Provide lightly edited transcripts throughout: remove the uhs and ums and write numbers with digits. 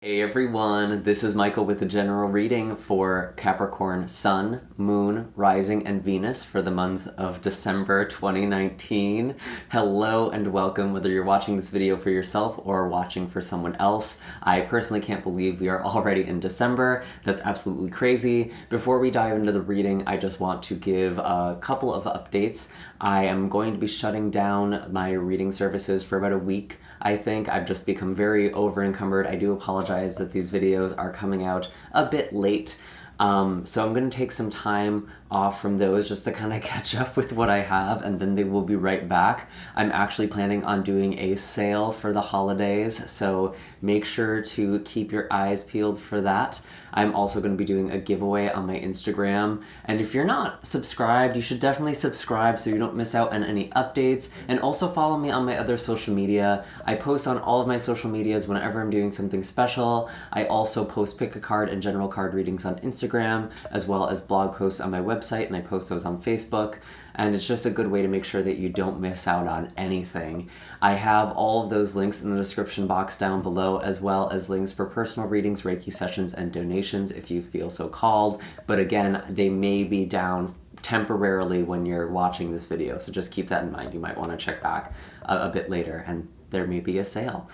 Hey everyone, this is Michael with the general reading for Capricorn Sun, Moon, Rising, and Venus for the month of December 2019. Hello and welcome, whether you're watching this video for yourself or watching for someone else. I personally can't believe we are already in December. That's absolutely crazy. Before we dive into the reading, I just want to give a couple of updates. I am going to be shutting down my reading services for about a week. I think I've just become very over encumbered. I do apologize that these videos are coming out a bit late. So I'm going to take some time off from those just to kind of catch up with what I have, and then they will be right back. I'm actually planning on doing a sale for the holidays, so make sure to keep your eyes peeled for that. I'm also going to be doing a giveaway on my Instagram, and if you're not subscribed, you should definitely subscribe so you don't miss out on any updates, and also follow me on my other social media. I post on all of my social medias whenever I'm doing something special. I also post pick a card and general card readings on Instagram, as well as blog posts on my website, and I post those on Facebook, and it's just a good way to make sure that you don't miss out on anything. I have all of those links in the description box down below, as well as links for personal readings, Reiki sessions, and donations if you feel so called, but again, they may be down temporarily when you're watching this video, so just keep that in mind. You might want to check back a bit later, and there may be a sale.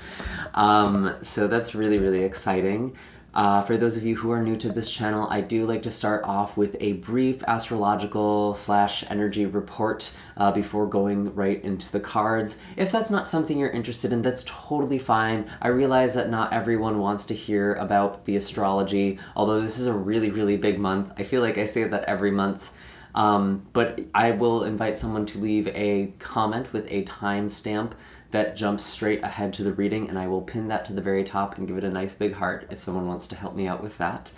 So that's really, really exciting. For those of you who are new to this channel, I do like to start off with a brief astrological / energy report before going right into the cards. If that's not something you're interested in, that's totally fine. I realize that not everyone wants to hear about the astrology, although this is a really, really big month. I feel like I say that every month. But I will invite someone to leave a comment with a timestamp that jumps straight ahead to the reading, and I will pin that to the very top and give it a nice big heart if someone wants to help me out with that.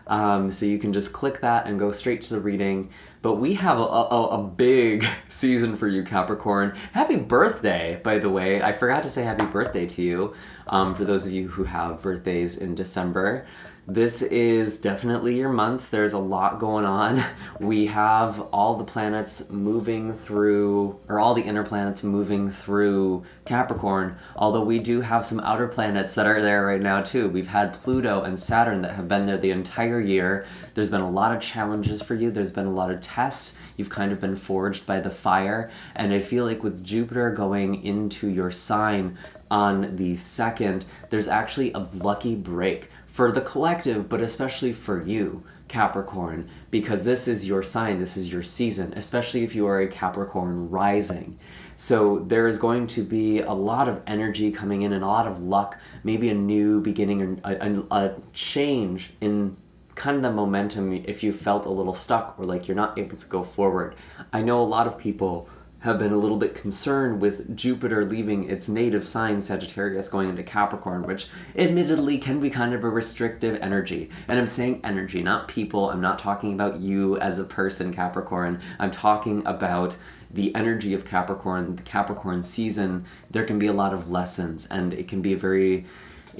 So you can just click that and go straight to the reading. But we have a big season for you, Capricorn. Happy birthday, by the way. I forgot to say happy birthday to you, for those of you who have birthdays in December. This is definitely your month. There's a lot going on. We have all the planets moving through, or all the inner planets moving through Capricorn, although we do have some outer planets that are there right now too. We've had Pluto and Saturn that have been there the entire year. There's been a lot of challenges for you. There's been a lot of tests. You've kind of been forged by the fire, and I feel like with Jupiter going into your sign on the 2nd, there's actually a lucky break for the collective, but especially for you, Capricorn, because this is your sign, this is your season, especially if you are a Capricorn rising. So there is going to be a lot of energy coming in and a lot of luck, maybe a new beginning, a change in kind of the momentum if you felt a little stuck or like you're not able to go forward. I know a lot of people have been a little bit concerned with Jupiter leaving its native sign, Sagittarius, going into Capricorn, which admittedly can be kind of a restrictive energy. And I'm saying energy, not people. I'm not talking about you as a person, Capricorn. I'm talking about the energy of Capricorn, the Capricorn season. There can be a lot of lessons, and it can be a very...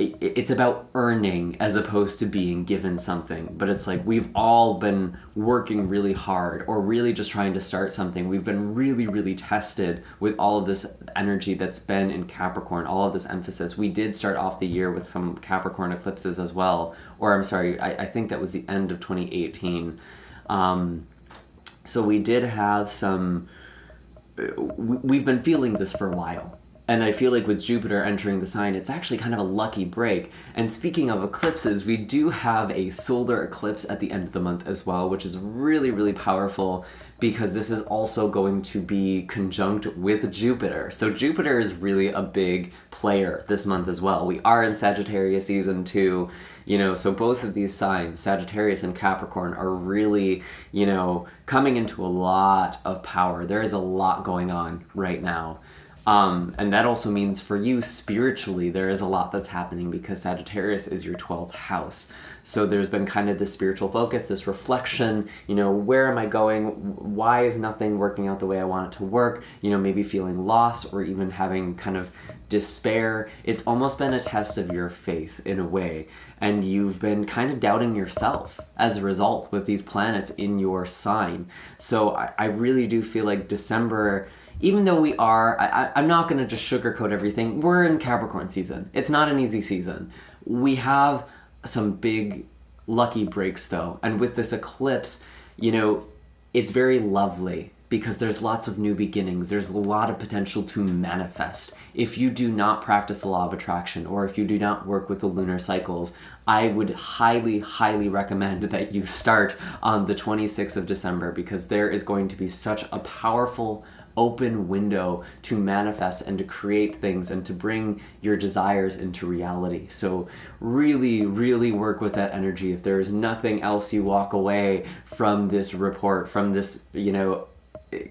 It's about earning as opposed to being given something. But it's like we've all been working really hard or really just trying to start something. We've been really, really tested with all of this energy that's been in Capricorn, all of this emphasis. We did start off the year with some Capricorn eclipses as well. Or I'm sorry, I think that was the end of 2018. So we did have some... We've been feeling this for a while. And I feel like with Jupiter entering the sign, it's actually kind of a lucky break. And speaking of eclipses, we do have a solar eclipse at the end of the month as well, which is really, really powerful because this is also going to be conjunct with Jupiter. So Jupiter is really a big player this month as well. We are in Sagittarius season too, so both of these signs, Sagittarius and Capricorn, are really, coming into a lot of power. There is a lot going on right now. And that also means for you spiritually, there is a lot that's happening because Sagittarius is your 12th house. So there's been kind of this spiritual focus, this reflection, where am I going? Why is nothing working out the way I want it to work? Maybe feeling lost or even having kind of despair. It's almost been a test of your faith in a way. And you've been kind of doubting yourself as a result with these planets in your sign. So I really do feel like December, even though we are, I'm not going to just sugarcoat everything. We're in Capricorn season. It's not an easy season. we have some big lucky breaks though. And with this eclipse, you know, it's very lovely because there's lots of new beginnings. There's a lot of potential to manifest. If you do not practice the law of attraction, or if you do not work with the lunar cycles, I would highly, highly recommend that you start on the 26th of December, because there is going to be such a powerful open window to manifest and to create things and to bring your desires into reality. So really, really work with that energy. If there is nothing else you walk away from this report, from this, you know,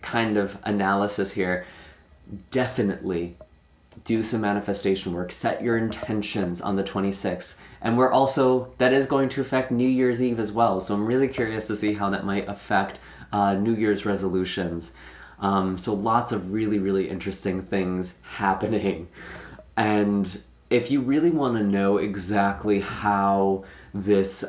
kind of analysis here, definitely do some manifestation work. Set your intentions on the 26th. And we're also, that is going to affect New Year's Eve as well. So I'm really curious to see how that might affect New Year's resolutions. So lots of really, really interesting things happening. And if you really want to know exactly how this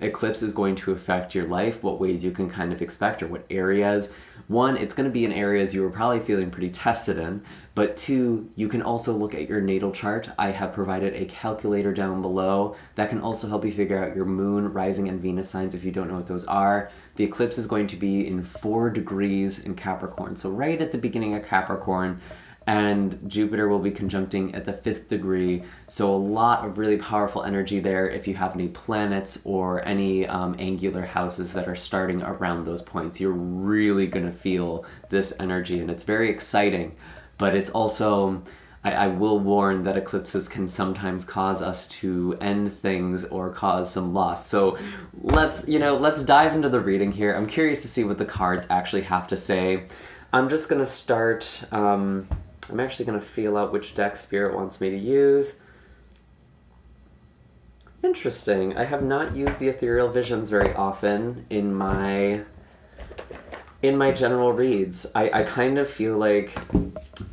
eclipse is going to affect your life, what ways you can kind of expect, or what areas, one, it's going to be in areas you were probably feeling pretty tested in, but two, you can also look at your natal chart. I have provided a calculator down below that can also help you figure out your moon, rising, and Venus signs if you don't know what those are. The eclipse is going to be in 4 degrees in Capricorn, so right at the beginning of Capricorn, and Jupiter will be conjuncting at the 5th degree. So a lot of really powerful energy there if you have any planets or any angular houses that are starting around those points. You're really gonna feel this energy, and it's very exciting, but it's also, I will warn that eclipses can sometimes cause us to end things or cause some loss. So let's dive into the reading here. I'm curious to see what the cards actually have to say. I'm just gonna start, I'm actually going to feel out which deck Spirit wants me to use. Interesting. I have not used the Ethereal Visions very often in my general reads. I kind of feel like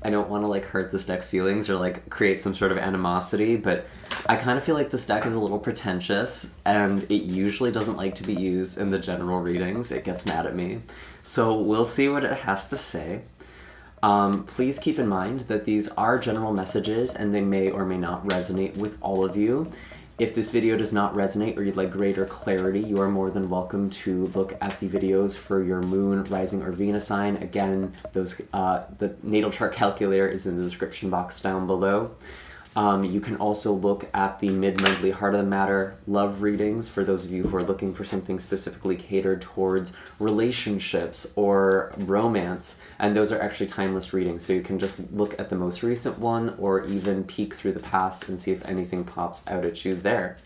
I don't want to like hurt this deck's feelings or like create some sort of animosity, but I kind of feel like this deck is a little pretentious and it usually doesn't like to be used in the general readings. It gets mad at me. So we'll see what it has to say. Please keep in mind that these are general messages and they may or may not resonate with all of you. If this video does not resonate or you'd like greater clarity, you are more than welcome to look at the videos for your moon, rising, or Venus sign. Again, those the natal chart calculator is in the description box down below. You can also look at the mid-monthly Heart of the Matter love readings for those of you who are looking for something specifically catered towards relationships or romance, and those are actually timeless readings, so you can just look at the most recent one or even peek through the past and see if anything pops out at you there.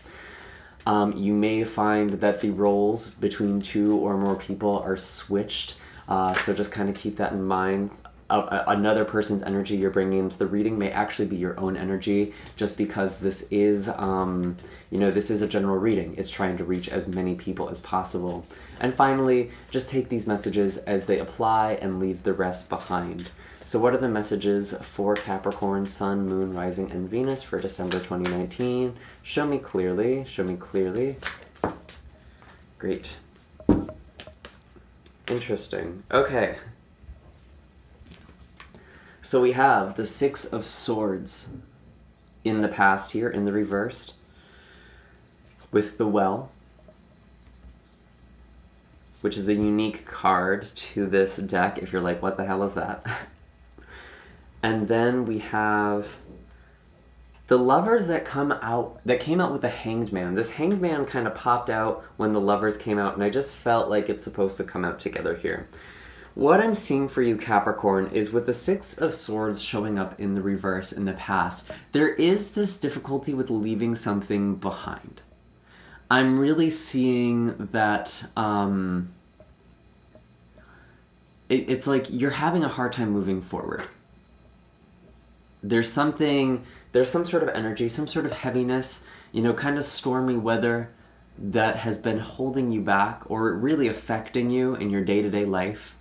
You may find that the roles between 2 or more people are switched, so just kind of keep that in mind. Another person's energy you're bringing into the reading may actually be your own energy, just because this is, this is a general reading. It's trying to reach as many people as possible. And finally, just take these messages as they apply and leave the rest behind. So what are the messages for Capricorn, Sun, Moon, Rising, and Venus for December 2019? Show me clearly. Show me clearly. Great. Interesting. Okay. So we have the 6 of Swords in the past here, in the reversed, with the Well, which is a unique card to this deck if you're like, what the hell is that? And then we have the Lovers that came out with the Hanged Man. This Hanged Man kind of popped out when the Lovers came out, and I just felt like it's supposed to come out together here. What I'm seeing for you, Capricorn, is with the 6 of Swords showing up in the reverse in the past, there is this difficulty with leaving something behind. I'm really seeing that it's like you're having a hard time moving forward. There's some sort of energy, some sort of heaviness, kind of stormy weather that has been holding you back or really affecting you in your day-to-day life.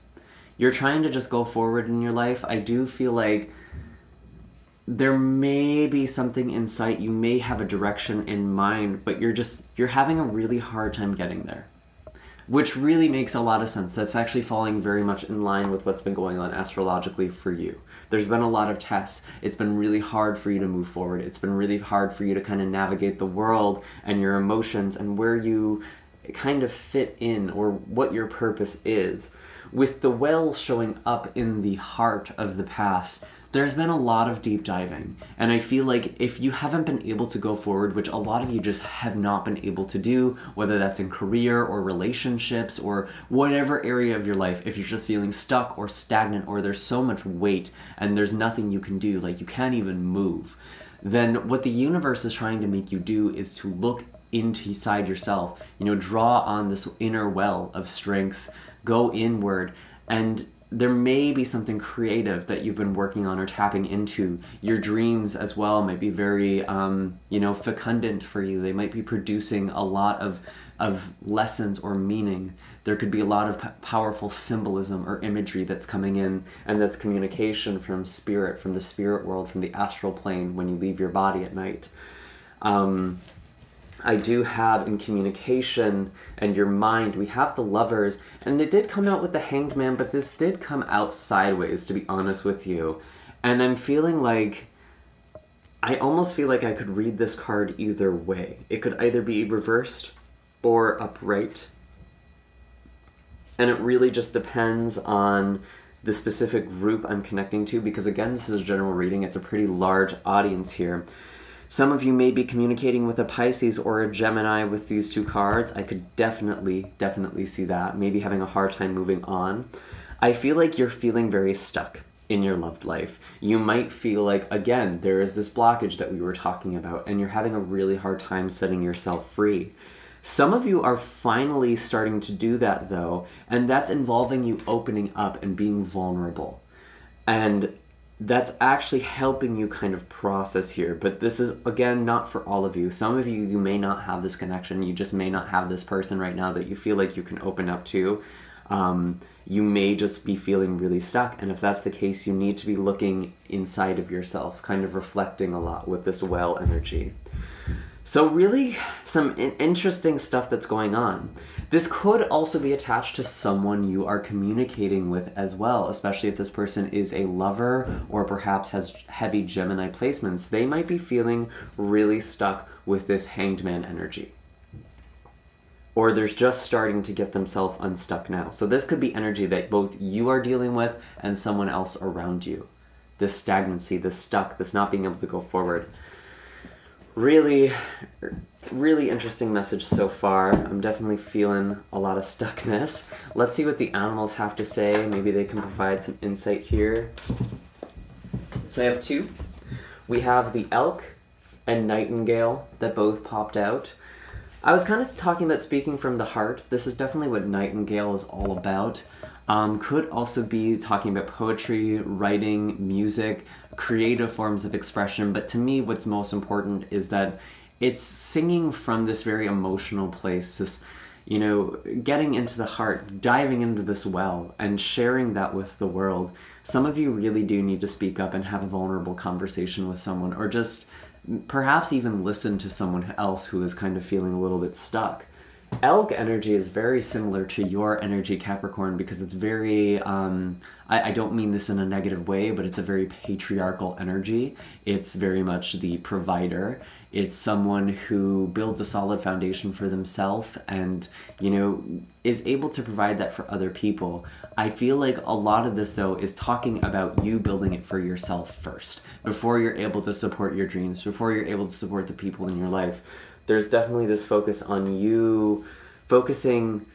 You're trying to just go forward in your life. I do feel like there may be something in sight. You may have a direction in mind, but you're having a really hard time getting there. which really makes a lot of sense. That's actually falling very much in line with what's been going on astrologically for you. There's been a lot of tests. It's been really hard for you to move forward. It's been really hard for you to kind of navigate the world and your emotions and where you kind of fit in or what your purpose is. With the well showing up in the heart of the past, there's been a lot of deep diving. And I feel like if you haven't been able to go forward, which a lot of you just have not been able to do, whether that's in career or relationships or whatever area of your life, if you're just feeling stuck or stagnant or there's so much weight and there's nothing you can do, like you can't even move, then what the universe is trying to make you do is to look inside yourself, draw on this inner well of strength, go inward, and there may be something creative that you've been working on or tapping into. Your dreams as well might be very, fecundant for you. They might be producing a lot of lessons or meaning. There could be a lot of powerful symbolism or imagery that's coming in, and that's communication from spirit, from the spirit world, from the astral plane when you leave your body at night. I do have in communication and your mind, we have the Lovers, and it did come out with the Hanged Man, but this did come out sideways, to be honest with you. And I'm feeling like, I almost feel like I could read this card either way. It could either be reversed or upright. And it really just depends on the specific group I'm connecting to, because again, this is a general reading. It's a pretty large audience here. Some of you may be communicating with a Pisces or a Gemini with these two cards. I could definitely see that. Maybe having a hard time moving on. I feel like you're feeling very stuck in your loved life. You might feel like, again, there is this blockage that we were talking about, and you're having a really hard time setting yourself free. Some of you are finally starting to do that, though, and that's involving you opening up and being vulnerable. And that's actually helping you kind of process here. But this is, again, not for all of you. Some of you, you may not have this connection. You just may not have this person right now that you feel like you can open up to. You may just be feeling really stuck. And if that's the case, you need to be looking inside of yourself, kind of reflecting a lot with this well energy. So really some interesting stuff that's going on. This could also be attached to someone you are communicating with as well, especially if this person is a lover or perhaps has heavy Gemini placements. They might be feeling really stuck with this Hanged Man energy. Or they're just starting to get themselves unstuck now. So this could be energy that both you are dealing with and someone else around you. This stagnancy, this stuck, this not being able to go forward. Really interesting message so far. I'm definitely feeling a lot of stuckness. Let's see what the animals have to say. Maybe they can provide some insight here. So I have two. We have the elk and nightingale that both popped out. I was kind of talking about speaking from the heart. This is definitely what nightingale is all about. Could also be talking about poetry, writing, music, creative forms of expression. But to me, what's most important is that it's singing from this very emotional place, this, getting into the heart, diving into this well and sharing that with the world. Some of you really do need to speak up and have a vulnerable conversation with someone, or just perhaps even listen to someone else who is kind of feeling a little bit stuck. Elk energy is very similar to your energy, Capricorn, because it's very, I don't mean this in a negative way, but it's a very patriarchal energy. It's very much the provider. It's someone who builds a solid foundation for themselves and, is able to provide that for other people. I feel like a lot of this, though, is talking about you building it for yourself first, before you're able to support your dreams, before you're able to support the people in your life. There's definitely this focus on you focusing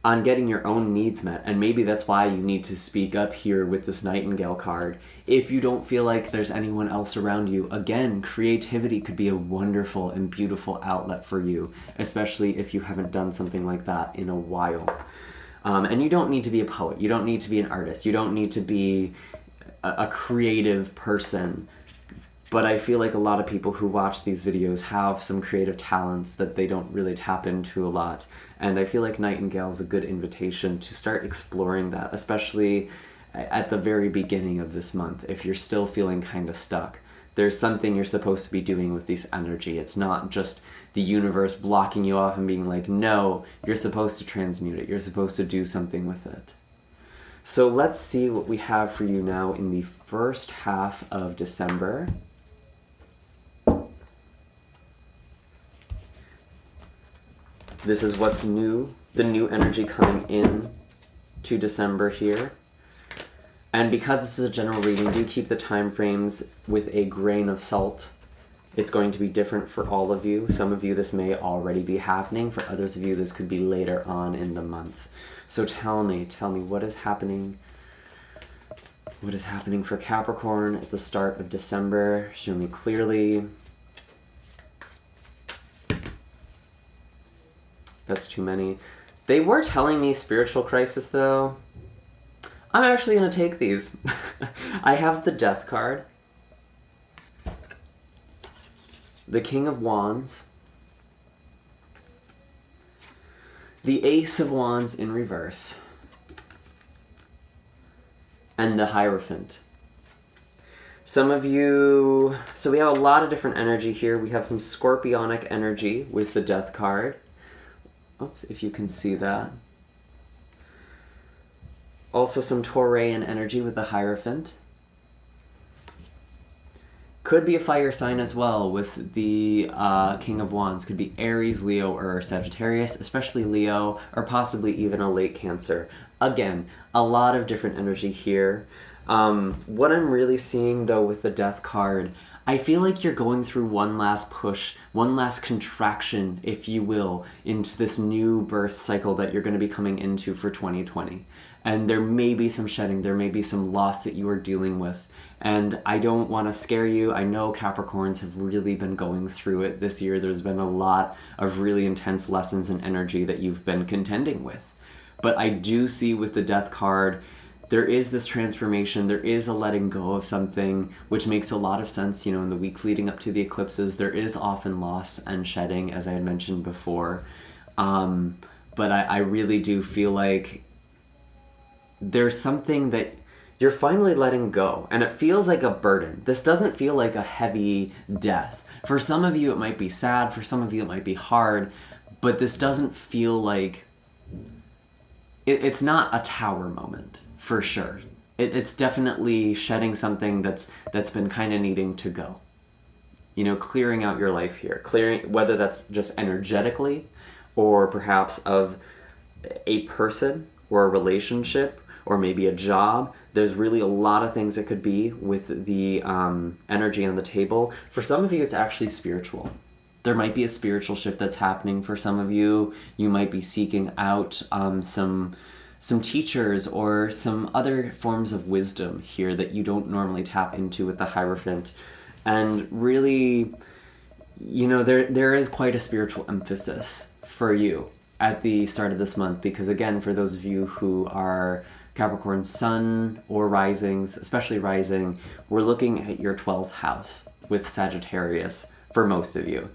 on getting your own needs met. And maybe that's why you need to speak up here with this Nightingale card. If you don't feel like there's anyone else around you, again, creativity could be a wonderful and beautiful outlet for you, especially if you haven't done something like that in a while. And you don't need to be a poet. You don't need to be an artist. You don't need to be a creative person. But I feel like a lot of people who watch these videos have some creative talents that they don't really tap into a lot. And I feel like Nightingale is a good invitation to start exploring that, especially at the very beginning of this month, if you're still feeling kind of stuck. There's something you're supposed to be doing with this energy. It's not just the universe blocking you off and being like, no, you're supposed to transmute it. You're supposed to do something with it. So let's see what we have for you now in the first half of December. This is what's new, the new energy coming in to December here. And because this is a general reading, do keep the time frames with a grain of salt. It's going to be different for all of you. Some of you, this may already be happening. For others of you, this could be later on in the month. So tell me, what is happening? What is happening for Capricorn at the start of December? Show me clearly. That's too many. They were telling me spiritual crisis, though. I'm actually going to take these. I have the Death card, the King of Wands, the Ace of Wands in reverse, and the Hierophant. Some of you... So we have a lot of different energy here. We have some Scorpionic energy with the Death card. Oops, if you can see that. Also some Taurean energy with the Hierophant. Could be a fire sign as well with the King of Wands. Could be Aries, Leo, or Sagittarius, especially Leo, or possibly even a late Cancer. Again, a lot of different energy here. What I'm really seeing, though, with the Death card, I feel like you're going through one last push, one last contraction, if you will, into this new birth cycle that you're going to be coming into for 2020. And there may be some shedding, there may be some loss that you are dealing with. And I don't want to scare you. I know Capricorns have really been going through it this year. There's been a lot of really intense lessons and energy that you've been contending with. But I do see with the Death card, there is this transformation, there is a letting go of something, which makes a lot of sense, you know, in the weeks leading up to the eclipses. There is often loss and shedding, as I had mentioned before. But I really do feel like there's something that you're finally letting go, and it feels like a burden. This doesn't feel like a heavy death. For some of you, it might be sad. For some of you, it might be hard. But this doesn't feel like... It's not a tower moment, for sure. It's definitely shedding something that's been kind of needing to go. You know, clearing out your life here. Clearing, whether that's just energetically, or perhaps of a person, or a relationship, or maybe a job. There's really a lot of things it could be with the energy on the table. For some of you, it's actually spiritual. There might be a spiritual shift that's happening for some of you. You might be seeking out some teachers or some other forms of wisdom here that you don't normally tap into with the Hierophant. And really, you know, there is quite a spiritual emphasis for you at the start of this month, because again, for those of you who are Capricorn Sun or risings, especially rising, we're looking at your 12th house with Sagittarius for most of you.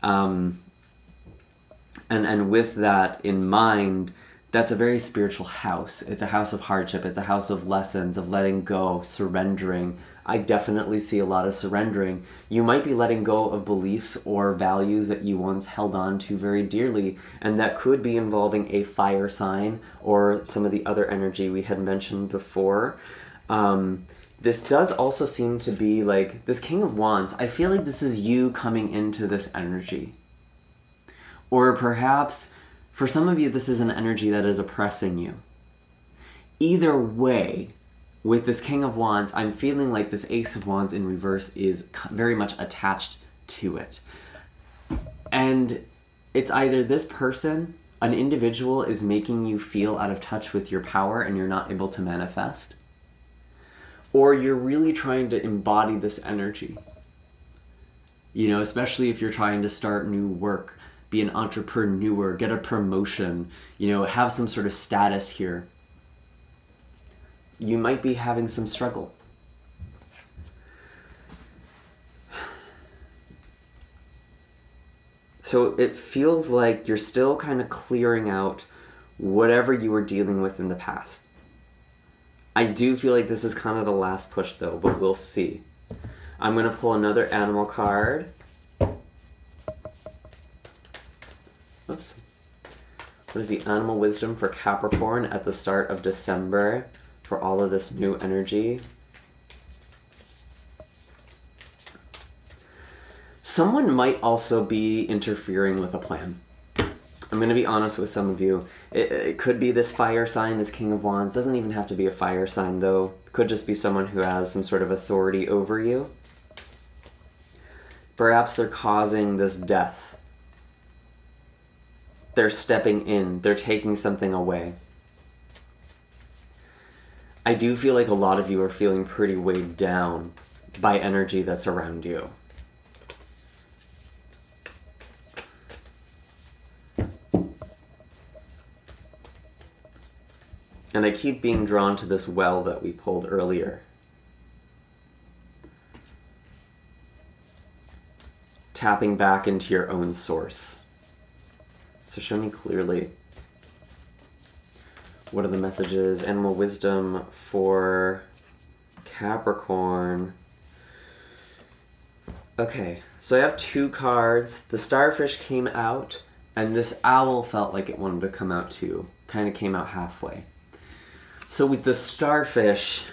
And with that in mind, that's a very spiritual house. It's a house of hardship. It's a house of lessons, of letting go, surrendering. I definitely see a lot of surrendering. You might be letting go of beliefs or values that you once held on to very dearly, and that could be involving a fire sign or some of the other energy we had mentioned before. This does also seem to be like this King of Wands. I feel like this is you coming into this energy. Or perhaps for some of you, this is an energy that is oppressing you. Either way, with this King of Wands, I'm feeling like this Ace of Wands in reverse is very much attached to it. And it's either this person, an individual, is making you feel out of touch with your power and you're not able to manifest, or you're really trying to embody this energy. You know, especially if you're trying to start new work, be an entrepreneur, get a promotion, you know, have some sort of status here. You might be having some struggle. So it feels like you're still kind of clearing out whatever you were dealing with in the past. I do feel like this is kind of the last push though, but we'll see. I'm going to pull another animal card. Oops. What is the animal wisdom for Capricorn at the start of December for all of this new energy? Someone might also be interfering with a plan. I'm going to be honest with some of you. It could be this fire sign, this King of Wands. Doesn't even have to be a fire sign, though. It could just be someone who has some sort of authority over you. Perhaps they're causing this death. They're stepping in. They're taking something away. I do feel like a lot of you are feeling pretty weighed down by energy that's around you. And I keep being drawn to this well that we pulled earlier. Tapping back into your own source. So show me clearly. What are the messages? Animal wisdom for Capricorn. Okay, so I have two cards. The starfish came out, and this owl felt like it wanted to come out too. Kind of came out halfway. So with the starfish,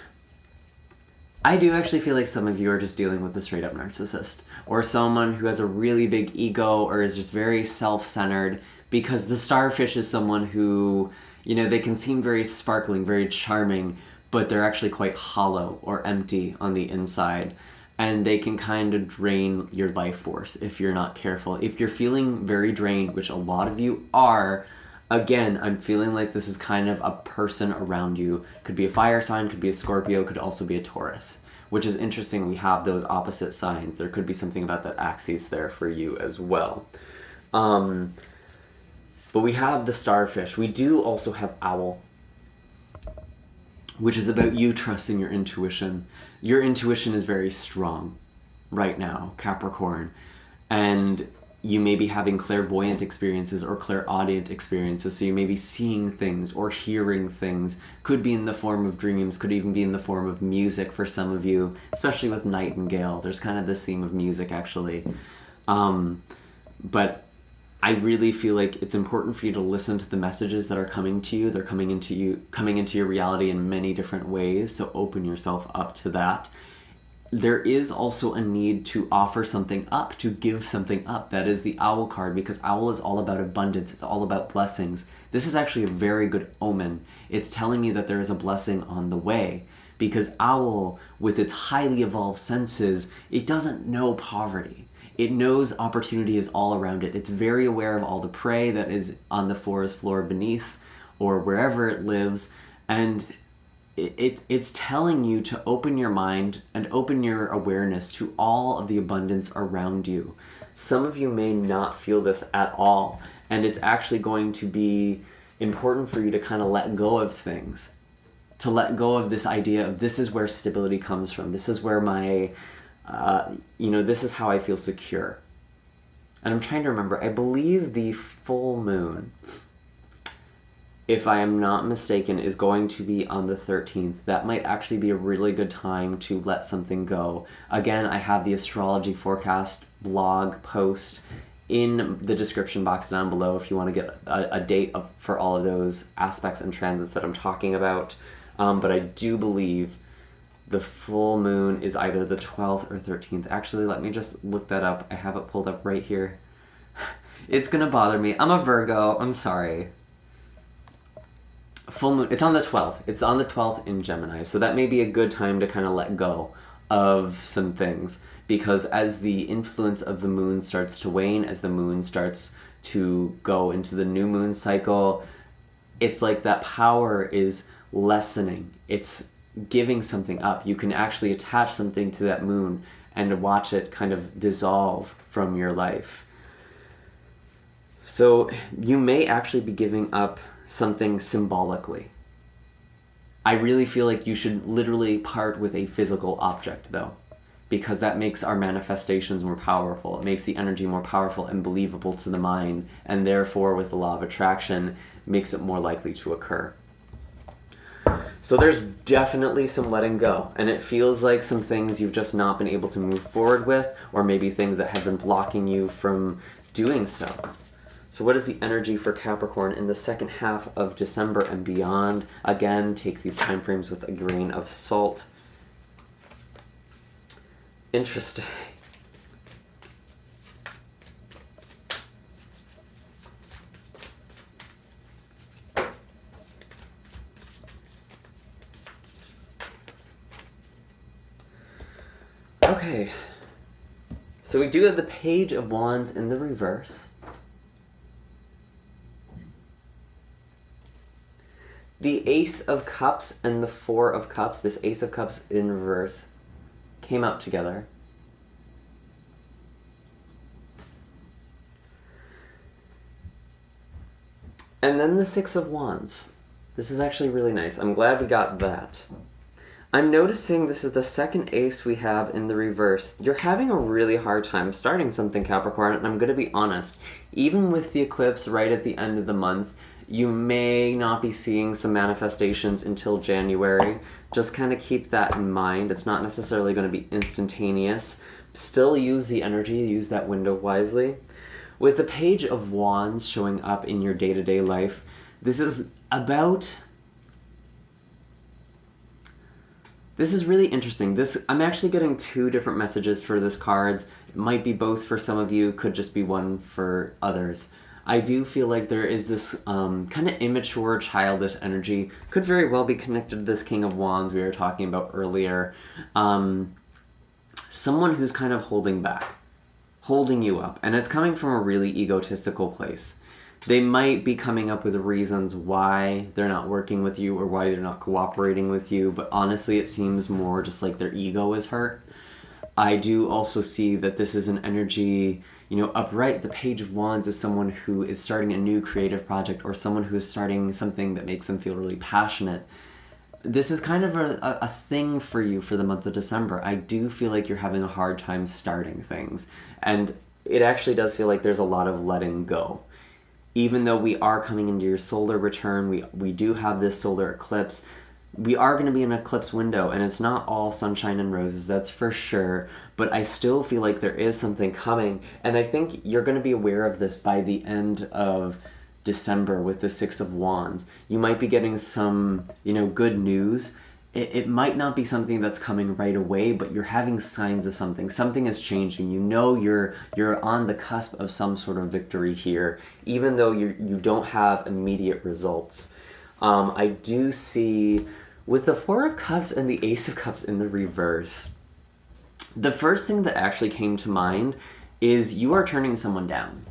I do actually feel like some of you are just dealing with a straight up narcissist, or someone who has a really big ego or is just very self-centered, because the starfish is someone who, you know, they can seem very sparkling, very charming, but they're actually quite hollow or empty on the inside. And they can kind of drain your life force if you're not careful. If you're feeling very drained, which a lot of you are, again, I'm feeling like this is kind of a person around you. Could be a fire sign, could be a Scorpio, could also be a Taurus, which is interesting. We have those opposite signs. There could be something about that axis there for you as well. But we have the starfish. We do also have owl, which is about you trusting your intuition. Your intuition is very strong right now, Capricorn. And you may be having clairvoyant experiences or clairaudient experiences, so you may be seeing things or hearing things. Could be in the form of dreams, could even be in the form of music for some of you, especially with Nightingale. There's kind of this theme of music, actually. But I really feel like it's important for you to listen to the messages that are coming to you. They're coming into your reality in many different ways, so open yourself up to that. There is also a need to offer something up, to give something up. That is the owl card, because owl is all about abundance. It's all about blessings. This is actually a very good omen. It's telling me that there is a blessing on the way, because owl, with its highly evolved senses, it doesn't know poverty. It knows opportunity is all around it. It's very aware of all the prey that is on the forest floor beneath or wherever it lives. And it's telling you to open your mind and open your awareness to all of the abundance around you. Some of you may not feel this at all, and it's actually going to be important for you to kind of let go of things, to let go of this idea of this is where stability comes from. This is where my, this is how I feel secure. And I'm trying to remember, I believe the full moon, if I am not mistaken, is going to be on the 13th. That might actually be a really good time to let something go. Again, I have the astrology forecast blog post in the description box down below if you want to get a date for all of those aspects and transits that I'm talking about. But I do believe the full moon is either the 12th or 13th. Actually, let me just look that up. I have it pulled up right here. It's gonna bother me. I'm a Virgo. I'm sorry. Full moon, it's on the 12th. It's on the 12th in Gemini. So that may be a good time to kind of let go of some things, because as the influence of the moon starts to wane, as the moon starts to go into the new moon cycle, it's like that power is lessening. It's giving something up. You can actually attach something to that moon and watch it kind of dissolve from your life. So you may actually be giving up something symbolically. I really feel like you should literally part with a physical object, though, because that makes our manifestations more powerful. It makes the energy more powerful and believable to the mind, and therefore, with the law of attraction, makes it more likely to occur. So there's definitely some letting go, and it feels like some things you've just not been able to move forward with, or maybe things that have been blocking you from doing so. So what is the energy for Capricorn in the second half of December and beyond? Again, take these time frames with a grain of salt. Interesting. Okay, so we do have the Page of Wands in the reverse. The Ace of Cups and the Four of Cups, this Ace of Cups in reverse, came out together. And then the Six of Wands. This is actually really nice. I'm glad we got that. I'm noticing this is the second ace we have in the reverse. You're having a really hard time starting something, Capricorn, and I'm going to be honest. Even with the eclipse right at the end of the month, you may not be seeing some manifestations until January. Just kind of keep that in mind. It's not necessarily going to be instantaneous. Still use the energy, use that window wisely. With the Page of Wands showing up in your day-to-day life, this is about... This is really interesting. I'm actually getting two different messages for this cards. It might be both for some of you, could just be one for others. I do feel like there is this kind of immature, childish energy. Could very well be connected to this King of Wands we were talking about earlier. Someone who's kind of holding back, holding you up. And it's coming from a really egotistical place. They might be coming up with reasons why they're not working with you or why they're not cooperating with you, but honestly it seems more just like their ego is hurt. I do also see that this is an energy, upright. The Page of Wands is someone who is starting a new creative project or someone who is starting something that makes them feel really passionate. This is kind of a thing for you for the month of December. I do feel like you're having a hard time starting things, and it actually does feel like there's a lot of letting go. Even though we are coming into your solar return, we do have this solar eclipse, we are going to be in an eclipse window, and it's not all sunshine and roses, that's for sure, but I still feel like there is something coming, and I think you're going to be aware of this by the end of December with the Six of Wands. You might be getting some, good news. It might not be something that's coming right away, but you're having signs of something. Something is changing. You're on the cusp of some sort of victory here, even though you don't have immediate results. I do see, with the Four of Cups and the Ace of Cups in the reverse, the first thing that actually came to mind is you are turning someone down.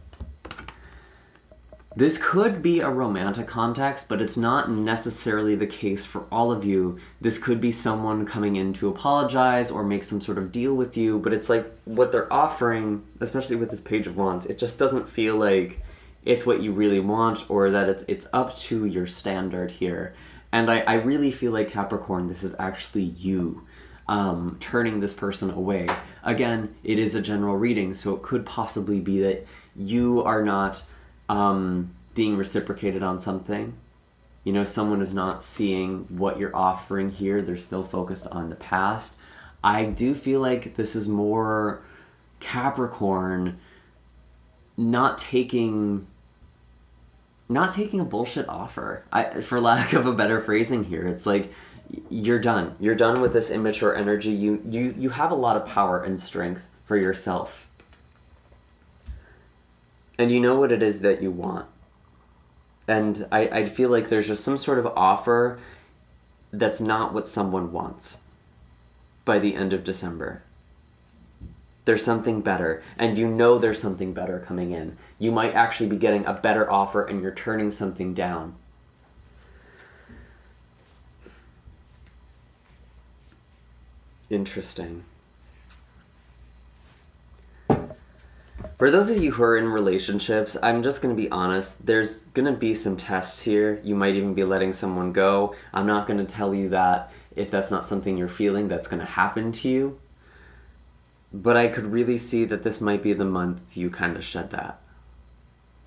This could be a romantic context, but it's not necessarily the case for all of you. This could be someone coming in to apologize or make some sort of deal with you, but it's like what they're offering, especially with this Page of Wands, it just doesn't feel like it's what you really want or that it's up to your standard here. And I really feel like, Capricorn, this is actually you turning this person away. Again, it is a general reading, so it could possibly be that you are not being reciprocated on something. Someone is not seeing what you're offering here. They're still focused on the past. I do feel like this is more Capricorn not taking a bullshit offer. For lack of a better phrasing here, it's like you're done. You're done with this immature energy. You have a lot of power and strength for yourself. And you know what it is that you want. And I feel like there's just some sort of offer that's not what someone wants by the end of December. There's something better, and there's something better coming in. You might actually be getting a better offer and you're turning something down. Interesting. For those of you who are in relationships, I'm just going to be honest, there's going to be some tests here. You might even be letting someone go. I'm not going to tell you that if that's not something you're feeling, that's going to happen to you. But I could really see that this might be the month you kind of shed that.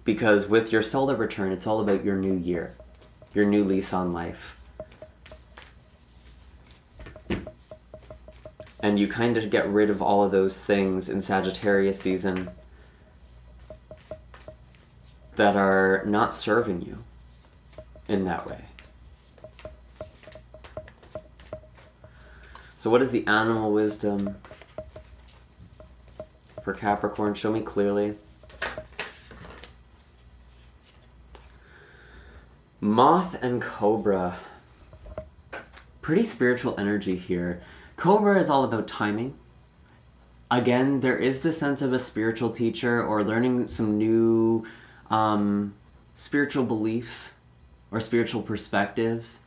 Because with your solar return, it's all about your new year, your new lease on life. And you kind of get rid of all of those things in Sagittarius season that are not serving you in that way. So what is the animal wisdom for Capricorn? Show me clearly. Moth and Cobra. Pretty spiritual energy here. Cobra is all about timing. Again, there is the sense of a spiritual teacher or learning some new spiritual beliefs or spiritual perspectives.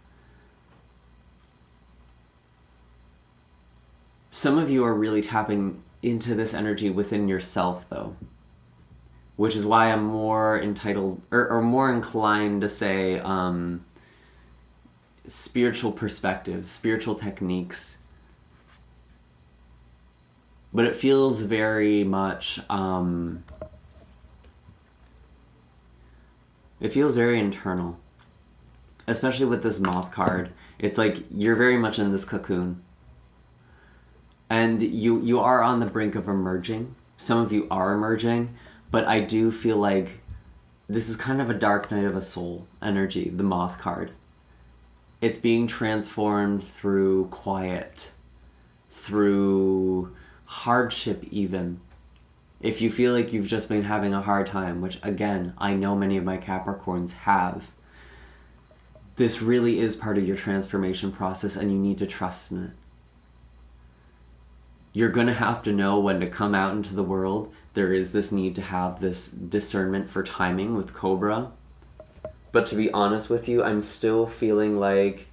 Some of you are really tapping into this energy within yourself, though, which is why I'm more entitled or more inclined to say spiritual perspectives, spiritual techniques. But it feels very much, it feels very internal, especially with this Moth card. It's like you're very much in this cocoon. And you are on the brink of emerging. Some of you are emerging, but I do feel like this is kind of a dark night of a soul energy, the Moth card. It's being transformed through quiet, through hardship even. If you feel like you've just been having a hard time, which again, I know many of my Capricorns have, this really is part of your transformation process and you need to trust in it. You're going to have to know when to come out into the world. There is this need to have this discernment for timing with Cobra. But to be honest with you, I'm still feeling like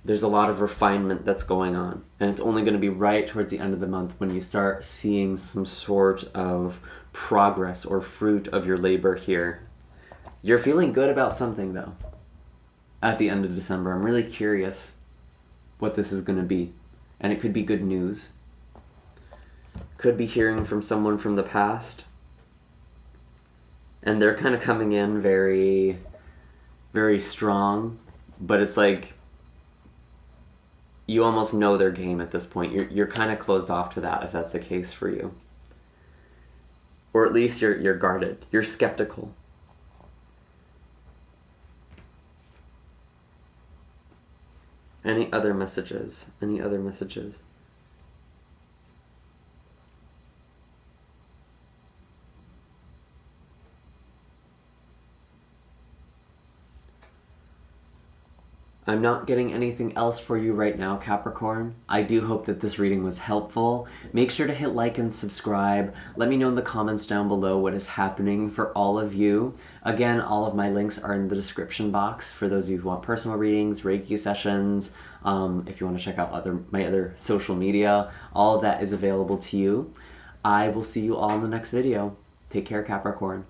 there's a lot of refinement that's going on. And it's only going to be right towards the end of the month when you start seeing some sort of progress or fruit of your labor here. You're feeling good about something, though, at the end of December. I'm really curious what this is going to be. And it could be good news. Could be hearing from someone from the past. And they're kind of coming in very, very strong. But it's like you almost know their game at this point. You're kind of closed off to that if that's the case for you. Or at least you're guarded. You're skeptical. Any other messages? Any other messages? I'm not getting anything else for you right now, Capricorn. I do hope that this reading was helpful. Make sure to hit like and subscribe. Let me know in the comments down below what is happening for all of you. Again, all of my links are in the description box for those of you who want personal readings, Reiki sessions, if you want to check out my other social media. All of that is available to you. I will see you all in the next video. Take care, Capricorn.